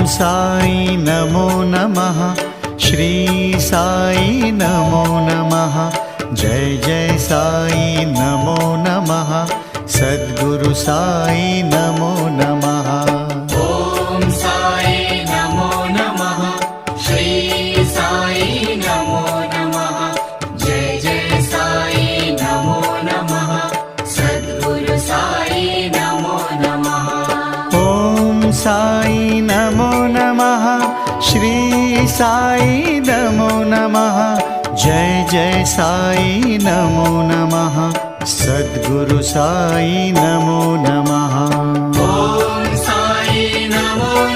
साई नमो नमः, श्री साई नमो नमः, जय जय साई नमो नमः, सद्गुरु साई नमो नमः। ओम साई नमो नमः, श्री साई नमो नमः, जय जय साई नमो नमः, सद्गुरु साई नमो नमः। ओम साई नमो नमः, श्री साई नमो नमः, जय जय साई नमो नमः, सद्गुरु साई नमो नमः। ओम साई नमो